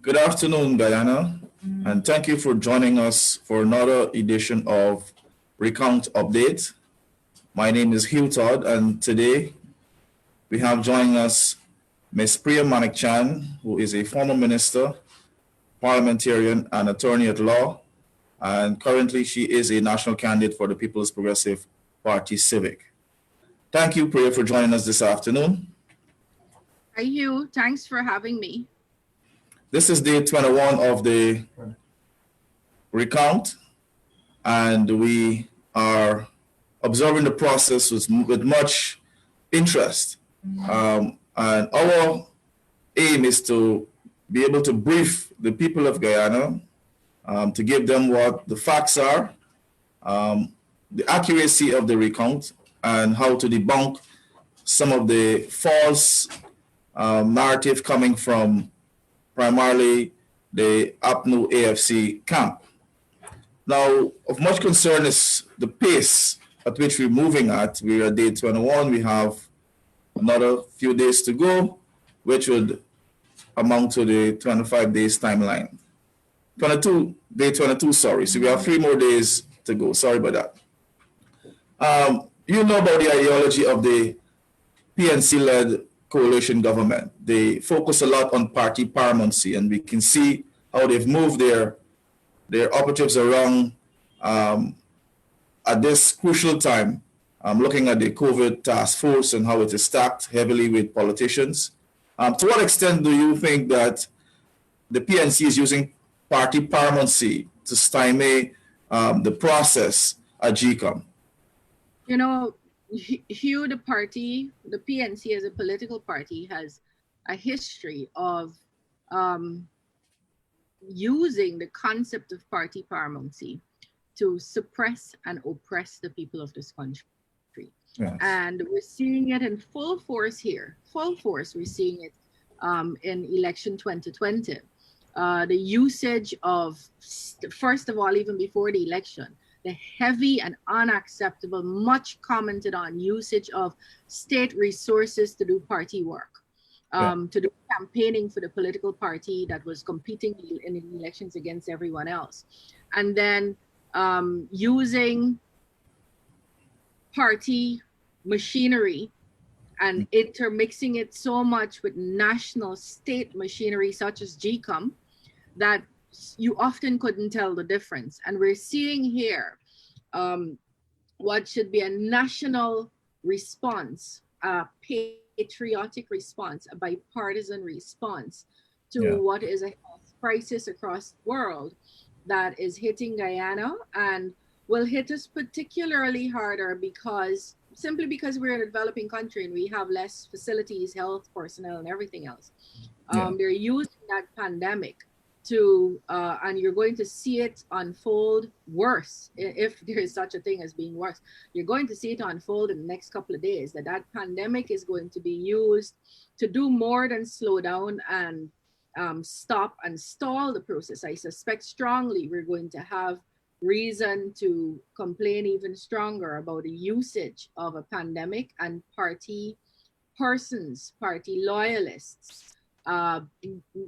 Good afternoon, Guyana, and thank you for joining us for another edition of Recount Update. My name is Hugh Todd, and today we have joining us Ms. Priya Manickchand, who is a former minister, parliamentarian, and attorney at law, and currently she is a national candidate for the People's Progressive Party Civic. Thank you, Priya, for joining us this afternoon. Hi, Hugh. Thanks for having me. This is day 21 of the recount, and we are observing the process with much interest. And our aim is to be able to brief the people of Guyana, to give them what the facts are, the accuracy of the recount, and how to debunk some of the false narrative coming from primarily the APNU AFC camp. Now, of much concern is the pace at which we're moving at. We're at day 21. We have another few days to go, which would amount to the 25 days timeline. Day 22, sorry. So we have 3 more days to go. Sorry about that. You know about the ideology of the PNC-led coalition government. They focus a lot on party paramountcy, and we can see how they've moved their operatives around at this crucial time. Looking at the COVID task force and how it is stacked heavily with politicians. To what extent do you think that the PNC is using party paramountcy to stymie the process at GECOM? You know, Hugh, the PNC as a political party has a history of using the concept of party paramountcy to suppress and oppress the people of this country. Yes. And we're seeing it in full force here. Full force, we're seeing it in election 2020. The usage of, first of all, even before the election, the heavy and unacceptable, much commented on usage of state resources to do party work, to do campaigning for the political party that was competing in elections against everyone else. And then using party machinery and intermixing it so much with national state machinery such as GECOM that you often couldn't tell the difference. And we're seeing here what should be a national response, a patriotic response, a bipartisan response to what is a health crisis across the world that is hitting Guyana and will hit us particularly harder simply because we're a developing country and we have less facilities, health personnel, and everything else. They're using that pandemic to, and you're going to see it unfold worse, if there is such a thing as being worse. You're going to see it unfold in the next couple of days, that pandemic is going to be used to do more than slow down and stop and stall the process. I suspect strongly we're going to have reason to complain even stronger about the usage of a pandemic and party loyalists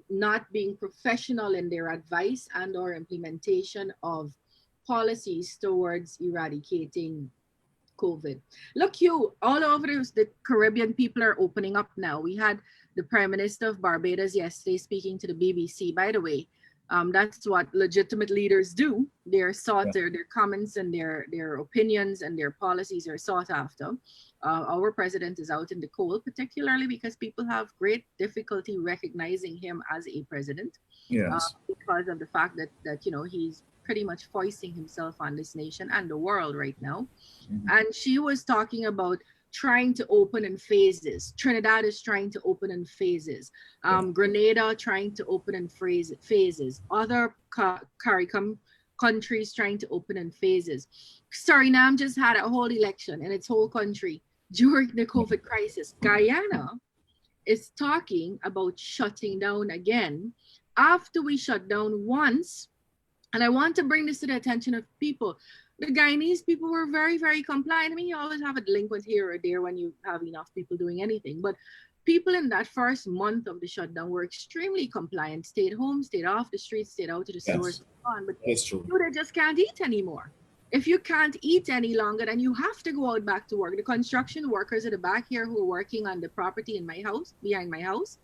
not being professional in their advice and or implementation of policies towards eradicating COVID. Look, you all over the Caribbean, people are opening up now. We had the Prime Minister of Barbados yesterday speaking to the BBC. By the way, that's what legitimate leaders do. They're sought, their comments and their opinions and their policies are sought after. Our president is out in the cold, particularly because people have great difficulty recognizing him as a president. Yes. Because of the fact that you know, he's pretty much foisting himself on this nation and the world right now. And she was talking about trying to open in phases. Trinidad is trying to open in phases. Grenada trying to open in phases. Other CARICOM countries trying to open in phases. Suriname just had a whole election in its whole country during the COVID crisis. Guyana is talking about shutting down again after we shut down once. And I want to bring this to the attention of people. the Guyanese people were very, very compliant. I mean, you always have a delinquent here or there when you have enough people doing anything. But people in that first month of the shutdown were extremely compliant, stayed home, stayed off the streets, stayed out to the stores, Yes, on. But that's true. they just can't eat anymore. If you can't eat any longer, then you have to go out back to work. The construction workers at the back here who are working on the property in my house, behind my house,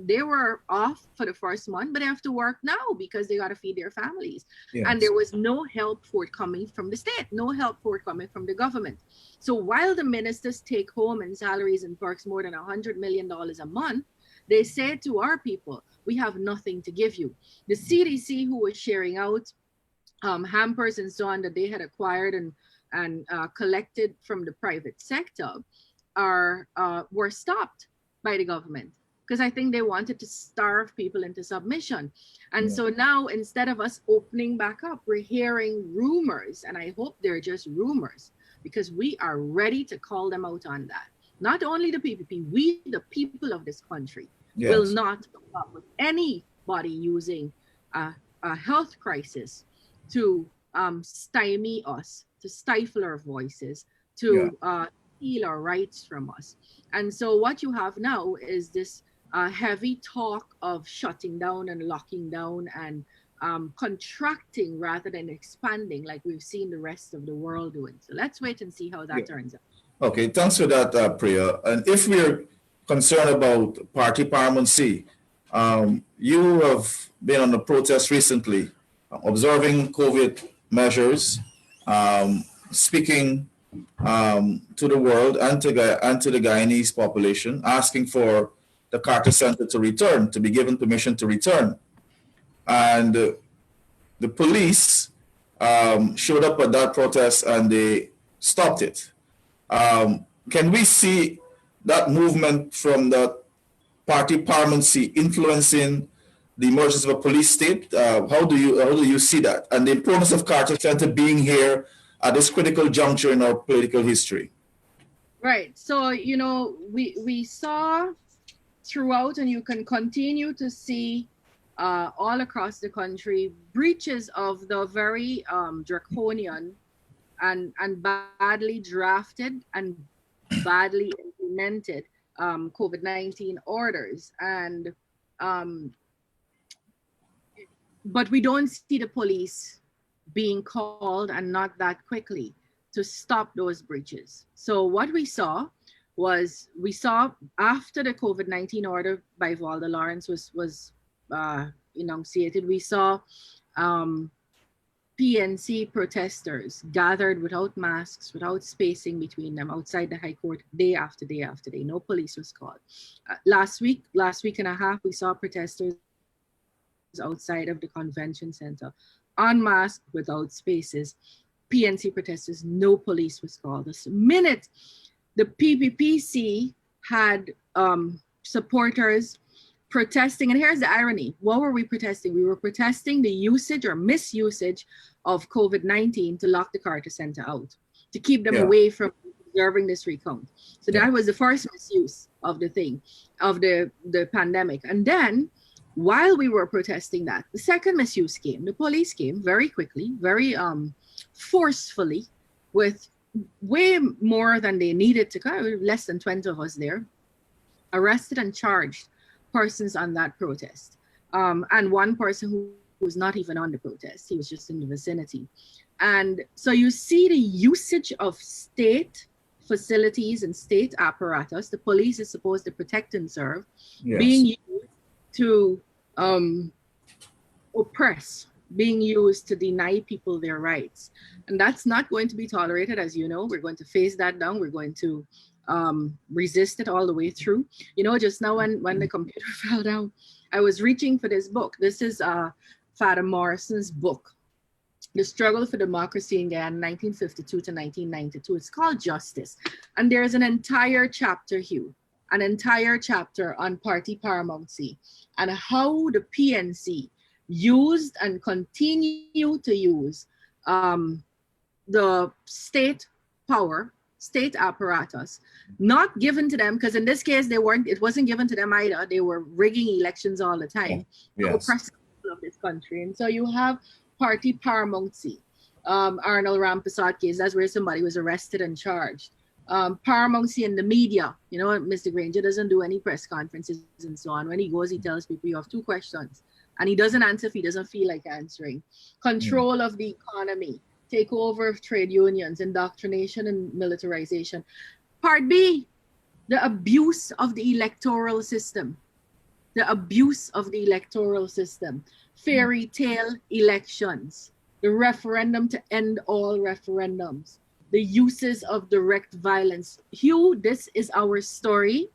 they were off for the first month, but they have to work now because they got to feed their families. Yes. And there was no help forthcoming from the state, no help forthcoming from the government. So while the ministers take home in salaries and perks more than $100 million a month, they say to our people, we have nothing to give you. The CDC, who was sharing out hampers and so on that they had acquired and collected from the private sector, were stopped by the government, because I think they wanted to starve people into submission. And so now, instead of us opening back up, we're hearing rumors, and I hope they're just rumors, because we are ready to call them out on that. Not only the PPP, we, the people of this country, will not come up with anybody using a health crisis to stymie us, to stifle our voices, to steal our rights from us. And so what you have now is this heavy talk of shutting down and locking down and contracting rather than expanding, like we've seen the rest of the world doing. So let's wait and see how that turns out. Okay, thanks for that, Priya. And if we're concerned about party paramountcy, you have been on the protest recently, observing COVID measures, speaking to the world and to the Guyanese population, asking for the Carter Center to return, to be given permission to return. And the police showed up at that protest and they stopped it. Can we see that movement from the party paramountcy influencing the emergence of a police state? How do you see that? And the importance of Carter Center being here at this critical juncture in our political history? Right. So, you know, we saw throughout, and you can continue to see all across the country, breaches of the very draconian and badly drafted and badly implemented COVID-19 orders. And but we don't see the police being called, and not that quickly, to stop those breaches. So what we saw after the COVID-19 order by Valda Lawrence was enunciated, we saw PNC protesters gathered without masks, without spacing between them, outside the High Court day after day after day. No police was called. Last week and a half, we saw protesters outside of the convention center, unmasked, without spaces. PNC protesters, no police was called. The minute the PPPC had supporters protesting, and here's the irony. What were we protesting? We were protesting the usage or misusage of COVID-19 to lock the Carter Center out, to keep them away from observing this recount. So that was the first misuse of the thing, of the pandemic. And then, while we were protesting that, the second misuse came. The police came very quickly, very forcefully, with way more than they needed to come, less than 20 of us there, arrested and charged persons on that protest. And one person who was not even on the protest, he was just in the vicinity. And so you see the usage of state facilities and state apparatus, the police is supposed to protect and serve, being used to oppress, being used to deny people their rights. And that's not going to be tolerated, as you know. We're going to face that down. We're going to resist it all the way through. You know, just now when the computer fell down, I was reaching for this book. This is Father Morrison's book, The Struggle for Democracy in Guyana, 1952 to 1992. It's called Justice. And there's an entire chapter, Hugh, an entire chapter on party paramountcy and how the PNC used and continue to use the state power, state apparatus, not given to them, because in this case it wasn't given to them either. They were rigging elections all the time to oppress people of this country. And so you have party paramountcy. Arnold Rampersad case. That's where somebody was arrested and charged. Paramountcy in the media. You know, Mr. Granger doesn't do any press conferences and so on. When he goes, he tells people you have 2 questions. And he doesn't answer if he doesn't feel like answering. Control of the economy, takeover of trade unions, indoctrination and militarization. Part B, the abuse of the electoral system. The abuse of the electoral system. Fairy tale elections. The referendum to end all referendums. The uses of direct violence. Hugh, this is our story.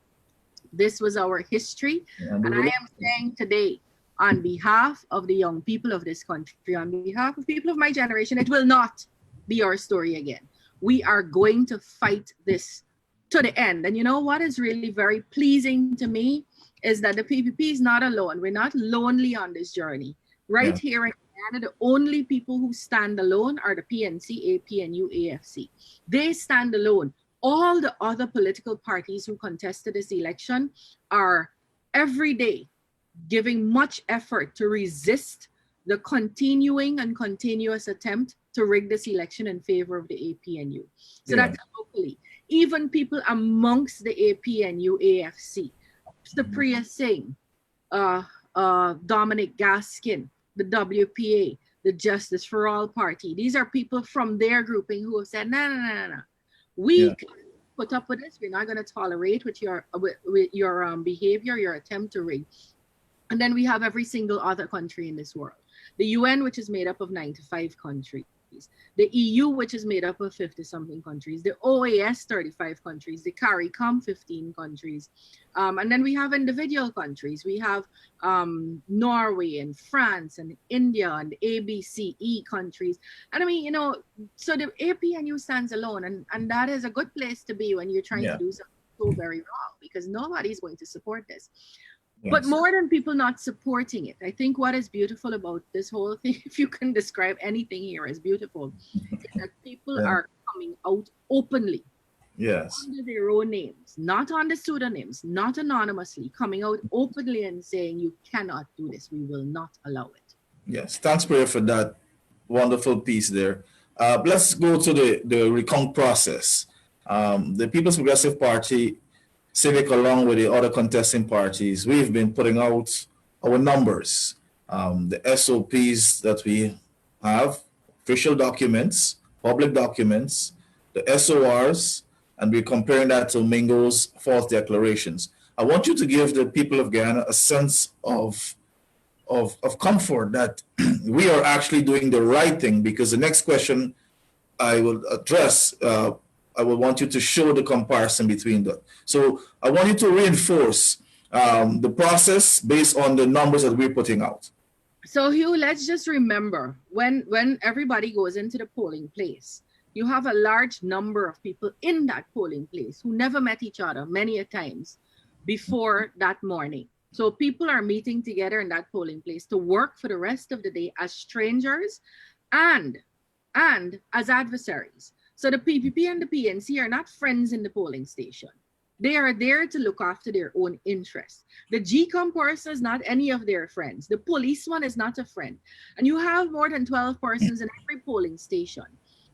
This was our history. And I am saying today, on behalf of the young people of this country, on behalf of people of my generation, it will not be our story again. We are going to fight this to the end. And you know what is really very pleasing to me is that the PPP is not alone. We're not lonely on this journey. Right here in Canada, the only people who stand alone are the PNC, APNU, AFC. They stand alone. All the other political parties who contested this election are every day giving much effort to resist the continuing and continuous attempt to rig this election in favor of the APNU. So that's locally. Even people amongst the APNU, AFC, Mr. Priya Singh, Dominic Gaskin, the WPA, the Justice for All Party. These are people from their grouping who have said, no. We can put up with this. We're not going to tolerate with your behavior, your attempt to rig. And then we have every single other country in this world. The UN, which is made up of 95 countries. The EU, which is made up of 50-something countries. The OAS, 35 countries. The CARICOM, 15 countries. And then we have individual countries. We have Norway and France and India and ABCE countries. And I mean, you know, so the APNU stands alone. And that is a good place to be when you're trying to do something so very wrong, because nobody's going to support this. But more than people not supporting it, I think what is beautiful about this whole thing, if you can describe anything here as beautiful, is that people are coming out openly, under their own names, not under pseudonyms, not anonymously, coming out openly and saying, you cannot do this, we will not allow it. Yes, thanks, Priya, for that wonderful piece there. Let's go to the recount process. The People's Progressive Party, Civic, along with the other contesting parties, we've been putting out our numbers, the SOPs that we have, official documents, public documents, the SORs, and we're comparing that to Mingo's false declarations. I want you to give the people of Guyana a sense of comfort that we are actually doing the right thing, because the next question I will address, I will want you to show the comparison between them. So I want you to reinforce the process based on the numbers that we're putting out. So Hugh, let's just remember, when everybody goes into the polling place, you have a large number of people in that polling place who never met each other many a times before that morning. So people are meeting together in that polling place to work for the rest of the day as strangers and as adversaries. So the PPP and the PNC are not friends in the polling station. They are there to look after their own interests. The GECOM person is not any of their friends. The policeman is not a friend. And you have more than 12 persons in every polling station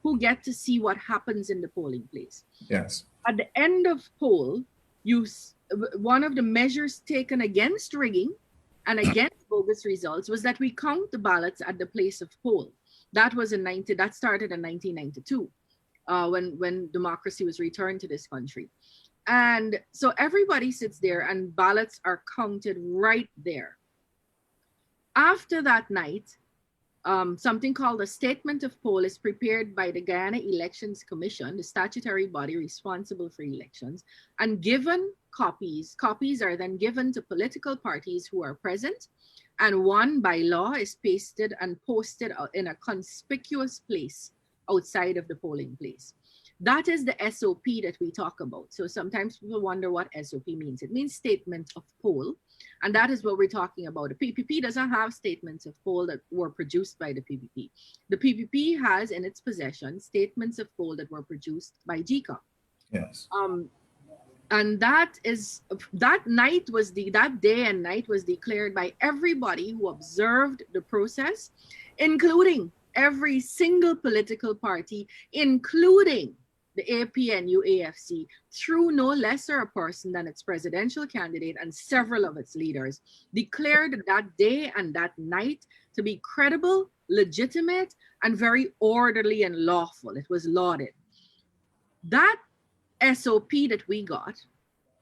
who get to see what happens in the polling place. Yes. At the end of poll, one of the measures taken against rigging and against bogus results was that we count the ballots at the place of poll. That started in 1992. When democracy was returned to this country. And so everybody sits there and ballots are counted right there. After that night, something called a statement of poll is prepared by the Guyana Elections Commission, the statutory body responsible for elections, and given copies. Copies are then given to political parties who are present, and one by law is pasted and posted in a conspicuous place outside of the polling place. That is the SOP that we talk about. So sometimes people wonder what SOP means. It means statement of poll, and that is what we're talking about. The PPP doesn't have statements of poll that were produced by the PPP. The PPP has in its possession statements of poll that were produced by GECOM. Yes. And that day and night was declared by everybody who observed the process, including every single political party, including the APNU-AFC, through no lesser a person than its presidential candidate and several of its leaders, declared that day and that night to be credible, legitimate, and very orderly and lawful. It was lauded. That SOP that we got,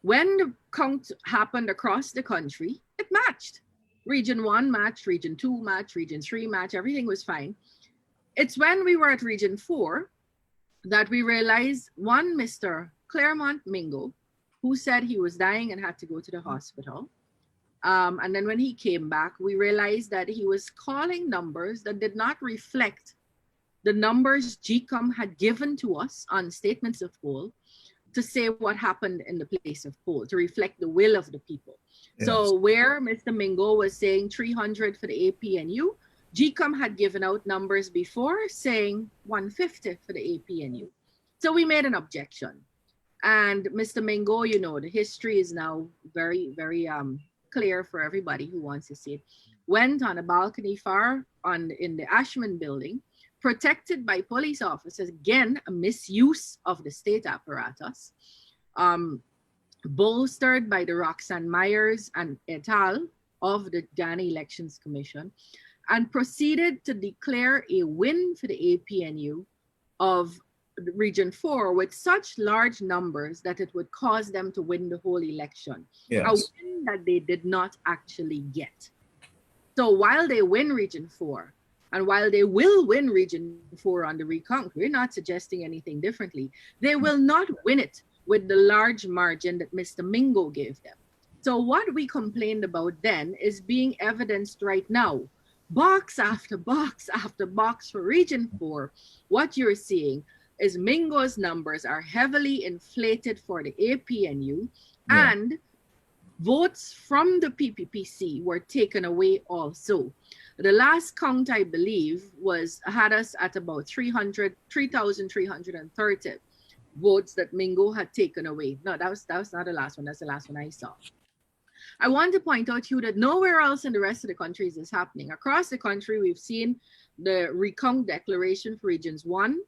when the count happened across the country, it matched. Region 1 matched, Region 2 matched, Region 3 matched, everything was fine. It's when we were at Region 4 that we realized one Mr. Claremont Mingo, who said he was dying and had to go to the hospital. And then when he came back, we realized that he was calling numbers that did not reflect the numbers GECOM had given to us on statements of poll to say what happened in the place of poll, to reflect the will of the people. Yes. So where Mr. Mingo was saying 300 for the APNU, GECOM had given out numbers before saying 150 for the APNU. So we made an objection. And Mr. Mingo, you know, the history is now very, very clear for everybody who wants to see it, went on a balcony in the Ashman building, protected by police officers, again, a misuse of the state apparatus, bolstered by the Roxanne Myers and et al. Of the Ghana Elections Commission, and proceeded to declare a win for the APNU of Region 4 with such large numbers that it would cause them to win the whole election. Yes. A win that they did not actually get. So while they win Region 4, and while they will win Region 4 on the recount, we're not suggesting anything differently, they will not win it with the large margin that Mr. Mingo gave them. So what we complained about then is being evidenced right now. Box after box after box for Region 4, what you're seeing is Mingo's numbers are heavily inflated for the APNU, and votes from the PPPC were taken away also. The last count, I believe, had us at about 3,330 votes that Mingo had taken away. No, that was not the last one. That's the last one I saw. I want to point out to you that nowhere else in the rest of the country is this happening. Across the country, we've seen the recount declaration for Regions 1,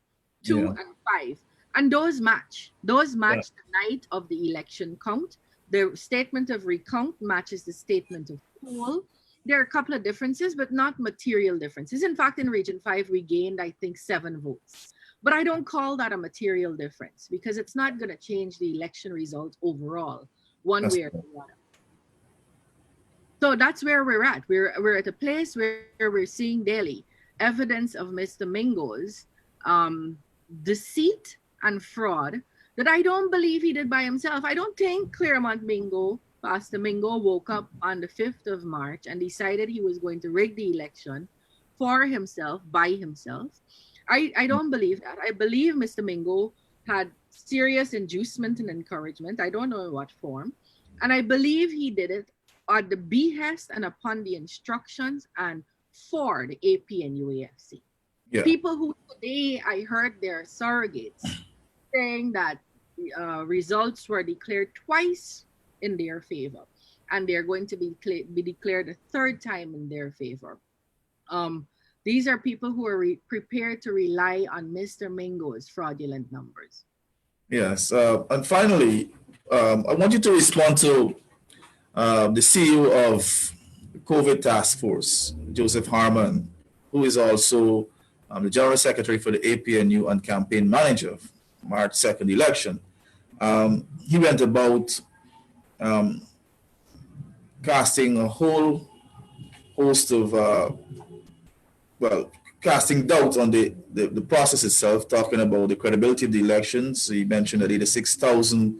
2, and 5. And those match. Those match the night of the election count. The statement of recount matches the statement of poll. There are a couple of differences, but not material differences. In fact, in Region 5, we gained, I think, 7 votes. But I don't call that a material difference because it's not going to change the election result overall, one way or the other. So that's where we're at. We're at a place where we're seeing daily evidence of Mr. Mingo's deceit and fraud that I don't believe he did by himself. I don't think Claremont Mingo, Pastor Mingo, woke up on the 5th of March and decided he was going to rig the election for himself, by himself. I don't believe that. I believe Mr. Mingo had serious inducement and encouragement. I don't know in what form. And I believe he did it at the behest and upon the instructions and for the APNU-AFC. Yeah. People who today I heard their surrogates saying that results were declared twice in their favor, and they're going to be declared a third time in their favor. These are people who are prepared to rely on Mr. Mingo's fraudulent numbers. Yes, and finally, I want you to respond to the CEO of the COVID Task Force, Joseph Harmon, who is also the General Secretary for the APNU and campaign manager of March 2nd election. He went about casting a whole host of, casting doubt on the process itself, talking about the credibility of the elections. He mentioned that 86,000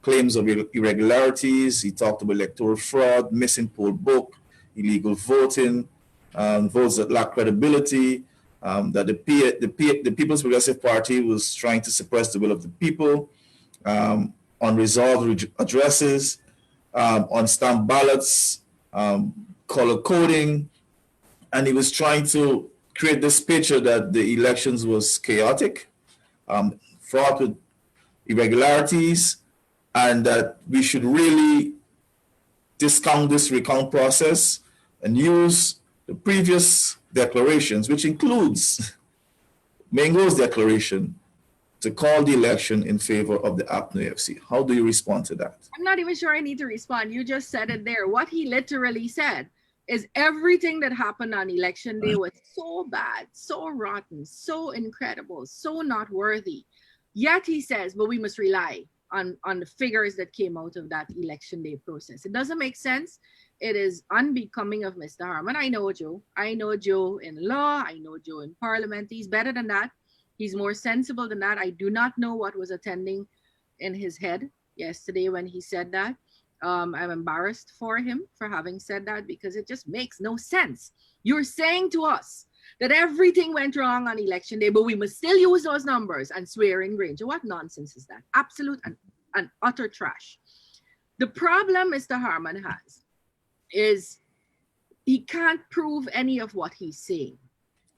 claims of irregularities. He talked about electoral fraud, missing poll book, illegal voting, votes that lack credibility, that the People's Progressive Party was trying to suppress the will of the people, unresolved addresses, on stamped ballots, color coding, and he was trying to create this picture that the elections was chaotic, fraught with irregularities, and that we should really discount this recount process and use the previous declarations, which includes Mingo's declaration to call the election in favor of the APNO AFC. How do you respond to that? I'm not even sure I need to respond. You just said it there. What he literally said is everything that happened on election day was so bad, so rotten, so incredible, so not worthy. Yet he says, but we must rely on the figures that came out of that election day process. It doesn't make sense. It is unbecoming of Mr. Harmon. I know Joe. I know Joe in law. I know Joe in parliament. He's better than that. He's more sensible than that. I do not know what was attending in his head yesterday when he said that. I'm embarrassed for him for having said that because it just makes no sense. You're saying to us that everything went wrong on election day, but we must still use those numbers and swear in Granger. What nonsense is that? Absolute and utter trash. The problem Mr. Harmon has is he can't prove any of what he's saying.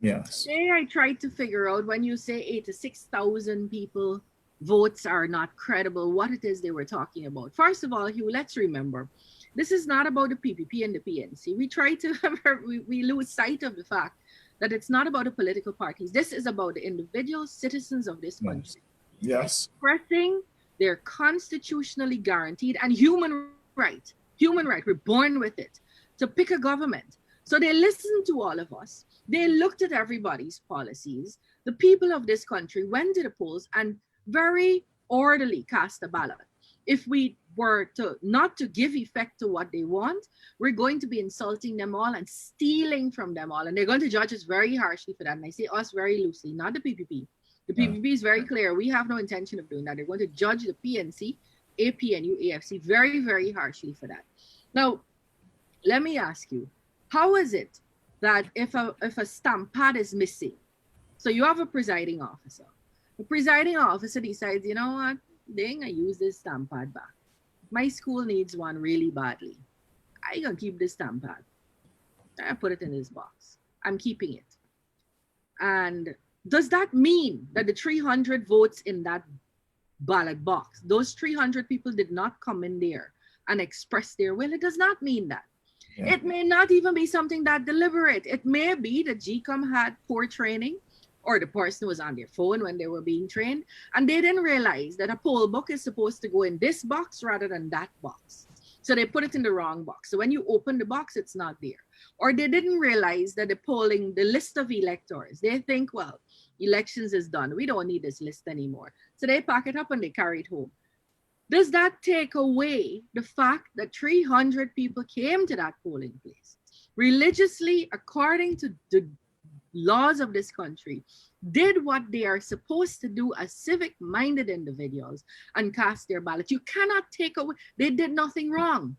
Yes. Today I tried to figure out when you say 86,000 people votes are not credible, what it is they were talking about. First of all, Hugh, let's remember, this is not about the PPP and the PNC. We try to, we lose sight of the fact that it's not about the political parties. This is about the individual citizens of this country. Yes. Expressing their constitutionally guaranteed and human right, we're born with it, to pick a government. So they listened to all of us. They looked at everybody's policies. The people of this country went to the polls and very orderly cast a ballot. If we were to not to give effect to what they want, we're going to be insulting them all and stealing from them all. And they're going to judge us very harshly for that. And I say us very loosely, not the PPP. The PPP is very clear. We have no intention of doing that. They're going to judge the PNC, APNU, AFC very, very harshly for that. Now, let me ask you, how is it that if a stamp pad is missing, so you have a presiding officer, the presiding officer decides, you know what, dang, I use this stamp pad back. My school needs one really badly. I gonna keep this stamp pad. I put it in this box. I'm keeping it. And does that mean that the 300 votes in that ballot box, those 300 people did not come in there and express their will? It does not mean that. Yeah. It may not even be something that deliberate. It may be that GECOM had poor training, or the person was on their phone when they were being trained, and they didn't realize that a poll book is supposed to go in this box rather than that box. So they put it in the wrong box. So when you open the box, it's not there. Or they didn't realize that the list of electors, they think, well, elections is done. We don't need this list anymore. So they pack it up and they carry it home. Does that take away the fact that 300 people came to that polling place religiously, according to the laws of this country, did what they are supposed to do as civic-minded individuals and cast their ballot? You cannot take away, they did nothing wrong.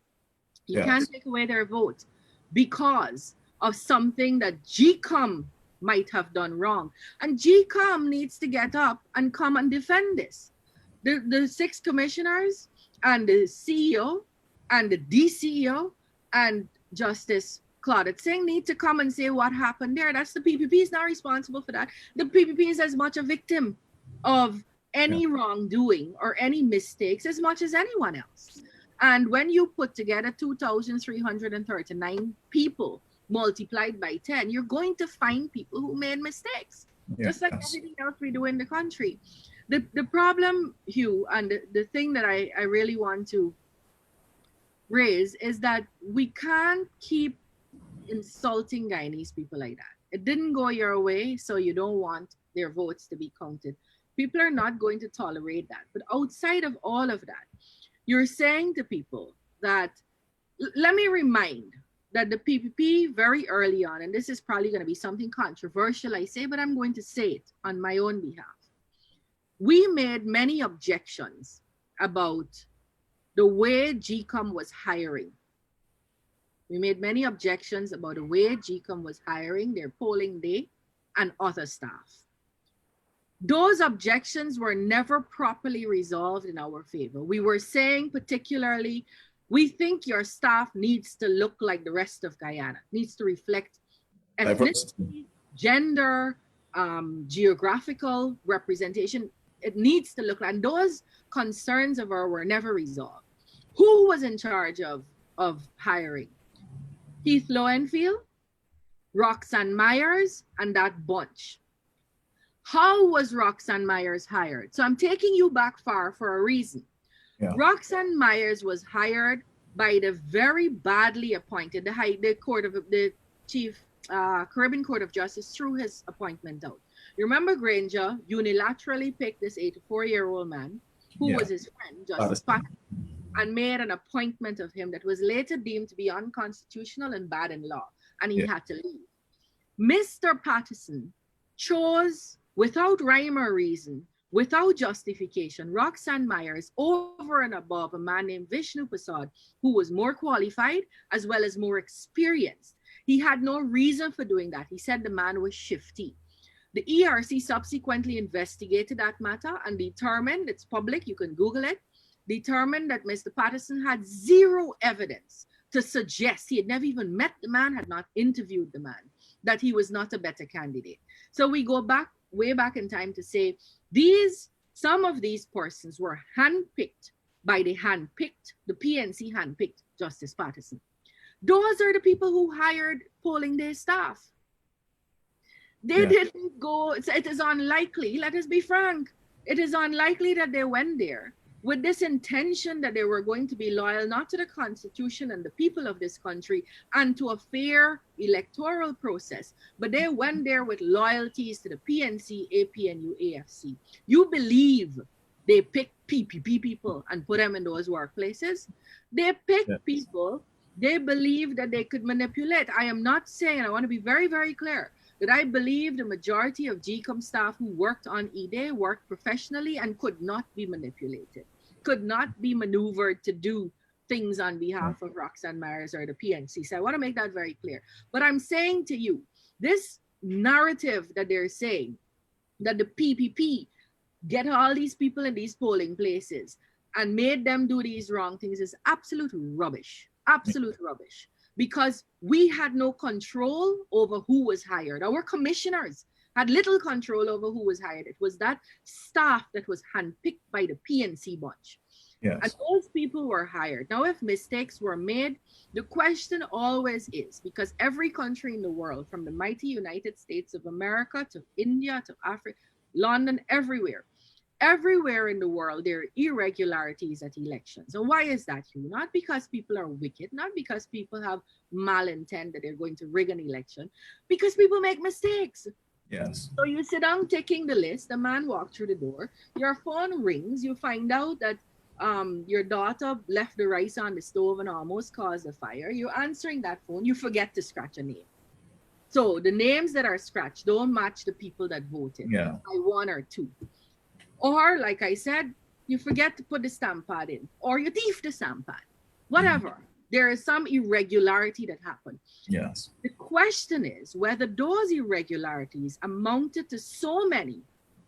You can't take away their vote because of something that GECOM might have done wrong. And GECOM needs to get up and come and defend this. The 6 commissioners and the CEO and the DCEO and Justice Claudette Singh need to come and say what happened there. That's the PPP is not responsible for that. The PPP is as much a victim of any wrongdoing or any mistakes as much as anyone else. And when you put together 2,339 people multiplied by 10, you're going to find people who made mistakes, just like everything else we do in the country. The problem, Hugh, and the thing that I really want to raise is that we can't keep insulting Guyanese people like that. It didn't go your way, so you don't want their votes to be counted. People are not going to tolerate that. But outside of all of that, you're saying to people that, let me remind that the PPP very early on, and this is probably going to be something controversial I say, but I'm going to say it on my own behalf. We made many objections about the way GECOM was hiring. We made many objections about the way GECOM was hiring their polling day and other staff. Those objections were never properly resolved in our favor. We were saying particularly, we think your staff needs to look like the rest of Guyana, needs to reflect ethnicity, gender, geographical representation. It needs to look like, and those concerns of ours were never resolved. Who was in charge of hiring? Keith Lowenfield Roxanne Myers and that bunch. How was Roxanne Myers hired? So I'm taking you back far for a reason. Yeah. Roxanne Myers was hired by the very badly appointed, the chief Caribbean Court of Justice threw his appointment out. You remember Granger unilaterally picked this 84-year-old man who was his friend, Justice Patterson, and made an appointment of him that was later deemed to be unconstitutional and bad in law, and he had to leave. Mr. Patterson chose, without rhyme or reason, without justification, Roxanne Myers over and above a man named Vishnu Prasad, who was more qualified as well as more experienced. He had no reason for doing that. He said the man was shifty. The ERC subsequently investigated that matter and determined, it's public, you can Google it, determined that Mr. Patterson had zero evidence to suggest, he had never even met the man, had not interviewed the man, that he was not a better candidate. So we go back, way back in time to say, some of these persons were handpicked by the PNC handpicked Justice Patterson. Those are the people who hired polling day staff. They didn't go, it is unlikely, let us be frank, it is unlikely that they went there with this intention that they were going to be loyal, not to the Constitution and the people of this country and to a fair electoral process, but they went there with loyalties to the PNC, APNU, AFC. You believe they picked PPP people and put them in those workplaces? They picked people they believe that they could manipulate. I am not saying, I want to be very, very clear, that I believe the majority of GECOM staff who worked on E-Day worked professionally and could not be manipulated, could not be maneuvered to do things on behalf of Roxanne Myers or the PNC. So I want to make that very clear. But I'm saying to you, this narrative that they're saying, that the PPP get all these people in these polling places and made them do these wrong things is absolute rubbish. Absolute rubbish. Because we had no control over who was hired. Our commissioners had little control over who was hired. It was that staff that was handpicked by the PNC bunch. Yes. And those people were hired. Now, if mistakes were made, the question always is, because every country in the world, from the mighty United States of America to India to Africa, London, everywhere in the world, there are irregularities at elections. And why is that, Hugh? Not because people are wicked, not because people have malintent that they're going to rig an election, because people make mistakes. Yes. So you sit down taking the list, the man walked through the door, your phone rings, you find out that your daughter left the rice on the stove and almost caused a fire. You're answering that phone, you forget to scratch a name. So the names that are scratched don't match the people that voted by one or two. Or, like I said, you forget to put the stamp pad in, or you thief the stamp pad. Whatever. There is some irregularity that happened. Yes. The question is whether those irregularities amounted to so many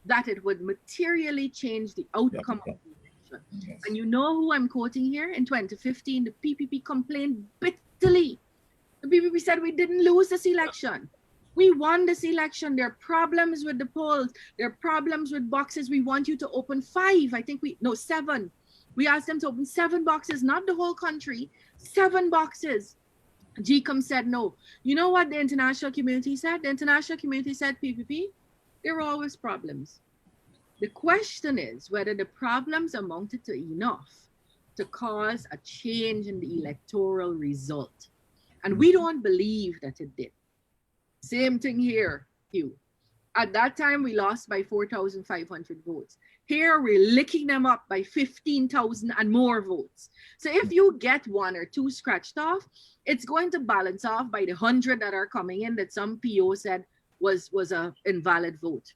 that it would materially change the outcome of the election. Yes. And you know who I'm quoting here? In 2015, the PPP complained bitterly. The PPP said we didn't lose this election. We won this election. There are problems with the polls. There are problems with boxes. We want you to open 7. We asked them to open 7 boxes, not the whole country, 7 boxes. GECOM said no. You know what the international community said? The international community said, PPP, there are always problems. The question is whether the problems amounted to enough to cause a change in the electoral result. And we don't believe that it did. Same thing here, Hugh. At that time, we lost by 4,500 votes. Here, we're licking them up by 15,000 and more votes. So if you get 1 or 2 scratched off, it's going to balance off by the 100 that are coming in that some PO said was an invalid vote.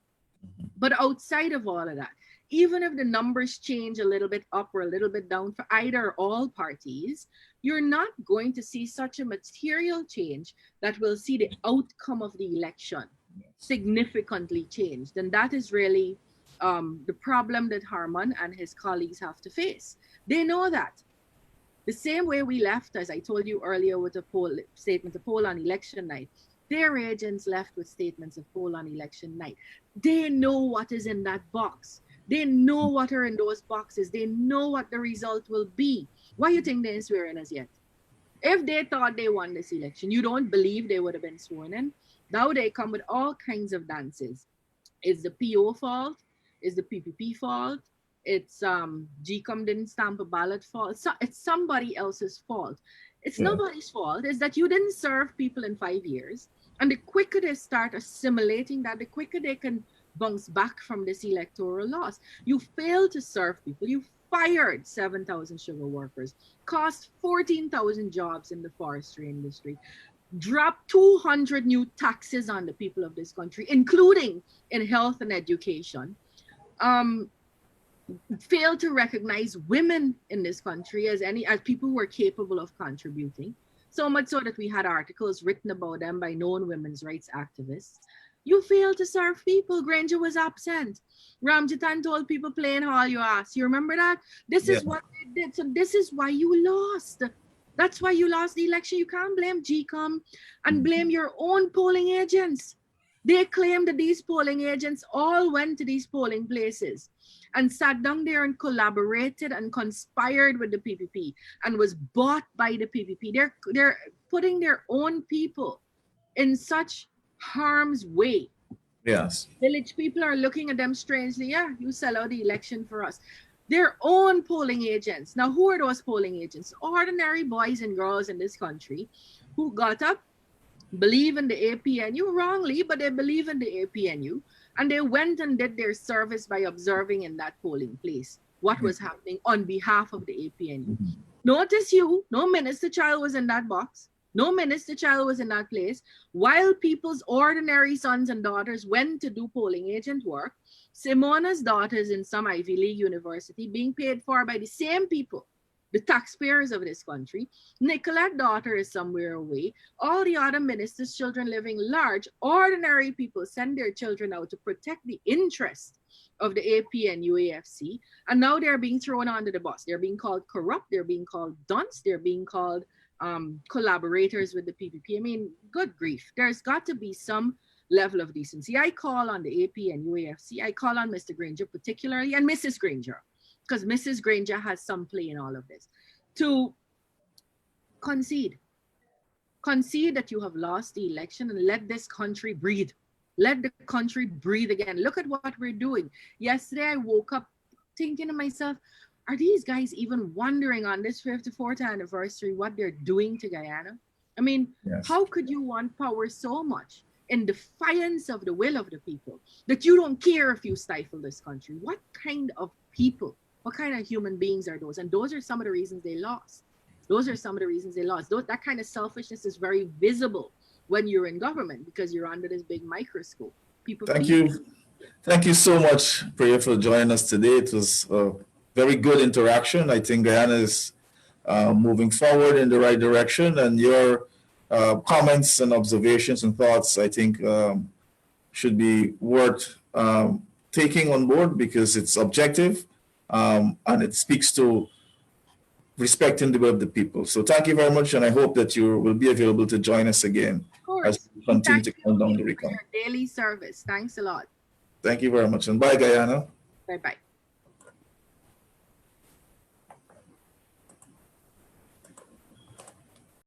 But outside of all of that, even if the numbers change a little bit up or a little bit down for either or all parties, you're not going to see such a material change that will see the outcome of the election significantly changed. And that is really the problem that Harmon and his colleagues have to face. They know that. The same way we left, as I told you earlier, with a statement of poll on election night, their agents left with statements of poll on election night. They know what is in that box. They know what are in those boxes. They know what the result will be. Why do you think they ain't swearing as yet? If they thought they won this election, you don't believe they would have been sworn in? Now they come with all kinds of dances. Is the PO fault? Is the PPP fault? It's GECOM didn't stamp a ballot fault. So it's somebody else's fault. It's Yeah. nobody's fault. It's that you didn't serve people in 5 years. And the quicker they start assimilating that, the quicker they can bounce back from this electoral loss. You failed to serve people. You fired 7,000 sugar workers, cost 14,000 jobs in the forestry industry, drop 200 new taxes on the people of this country, including in health and education. Fail to recognize women in this country as people who are capable of contributing. So much so that we had articles written about them by known women's rights activists. You failed to serve people. Granger was absent. Ramjitan told people playing all your ass. You remember that? This Yeah. is what they did. So this is why you lost. That's why you lost the election. You can't blame GECOM and blame your own polling agents. They claim that these polling agents all went to these polling places and sat down there and collaborated and conspired with the PPP and was bought by the PPP. They're putting their own people in such harm's way. Yes. Village people are looking at them strangely. Yeah, you sell out the election for us. Their own polling agents. Now, who are those polling agents? Ordinary boys and girls in this country who got up, believe in the APNU wrongly, but they believe in the APNU. And they went and did their service by observing in that polling place what was happening on behalf of the APNU. Notice no minister child was in that box. No minister child was in that place. While people's ordinary sons and daughters went to do polling agent work, Simona's daughters in some Ivy League university being paid for by the same people, the taxpayers of this country. Nicolette's daughter is somewhere away. All the other ministers' children living large, ordinary people send their children out to protect the interest of the APNU AFC. And now they're being thrown under the bus. They're being called corrupt. They're being called dunce. They're being called collaborators with the PPP. I mean, good grief. There's got to be some level of decency. I call on the APNU AFC. I call on Mr. Granger particularly and Mrs. Granger, because Mrs. Granger has some play in all of this, to concede that you have lost the election and let this country breathe. Let the country breathe again. Look at what we're doing. Yesterday, I woke up thinking to myself, are these guys even wondering on this 54th anniversary what they're doing to Guyana? I mean, Yes. How could you want power so much in defiance of the will of the people that you don't care if you stifle this country? What kind of people, what kind of human beings are those? And those are some of the reasons they lost. That kind of selfishness is very visible when you're in government because you're under this big microscope. People Thank you. Thank you so much, Priya, for joining us today. It was a very good interaction. I think Guyana is moving forward in the right direction, and your comments and observations and thoughts, I think, should be worth taking on board because it's objective and it speaks to respecting the will of the people. So thank you very much, and I hope that you will be available to join us again as we continue to count down the recount. Your daily service. Thanks a lot. Thank you very much, and bye, Guyana. Bye-bye.